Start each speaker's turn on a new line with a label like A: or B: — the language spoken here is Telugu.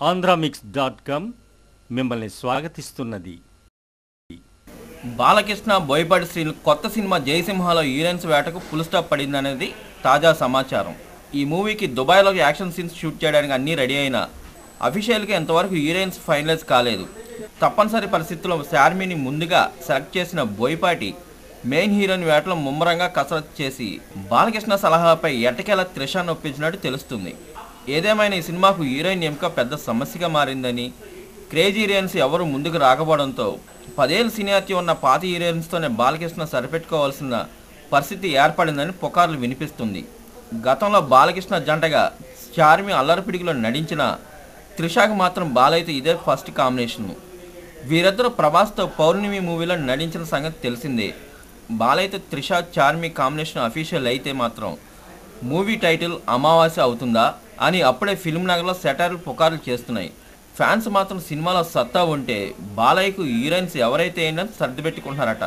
A: ఆంధ్రామిక్స్.com మిమ్మల్ని స్వాగతిస్తున్నది.
B: బాలకృష్ణ బోయపాటి శ్రీను కొత్త సినిమా జయసింహలో హీరోయిన్స్ వేటకు ఫుల్ స్టాప్ పడిందనేది తాజా సమాచారం. ఈ మూవీకి దుబాయ్లో యాక్షన్ సీన్స్ షూట్ చేయడానికి అన్నీ రెడీ అయినా అఫీషియల్గా ఇంతవరకు హీరోయిన్స్ ఫైనలైజ్ కాలేదు. తప్పనిసరి పరిస్థితుల్లో శార్మిని ముందుగా సెలెక్ట్ చేసిన బోయపాటి మెయిన్ హీరోయిన్ వేటలో ముమ్మరంగా కసరత్తు చేసి బాలకృష్ణ సలహాపై ఎట్టకేలా త్రిషాను ఒప్పించినట్టు తెలుస్తుంది. ఏదేమైనా ఈ సినిమాకు హీరోయిన్ ఎంపిక పెద్ద సమస్యగా మారిందని, క్రేజీ హీరోయిన్స్ ఎవరు ముందుకు రాకపోవడంతో 10 ఏళ్ళ సీనియారిటీ ఉన్న పాత హీరోయిన్స్తోనే బాలకృష్ణ సరిపెట్టుకోవాల్సిన పరిస్థితి ఏర్పడిందని పుకార్లు వినిపిస్తుంది. గతంలో బాలకృష్ణ జంటగా చార్మి అల్లరిపిడికిలో నటించిన త్రిషాకు మాత్రం బాలయ్యతో ఇదే ఫస్ట్ కాంబినేషన్. వీరిద్దరూ ప్రభాస్తో పౌర్ణమి మూవీలో నటించిన సంగతి తెలిసిందే. బాలయ్యతో త్రిషా చార్మి కాంబినేషన్ అఫీషియల్ అయితే మాత్రం మూవీ టైటిల్ అమావాస్య అవుతుందా అని అప్పుడే ఫిల్మ్ నగర్లో సెటైర్లు పుకార్లు చేస్తున్నాయి. ఫ్యాన్స్ మాత్రం సినిమాలో సత్తా ఉంటే బాలయ్యకు హీరోయిన్స్ ఎవరైతే అయినా సర్దిపెట్టుకుంటున్నారట.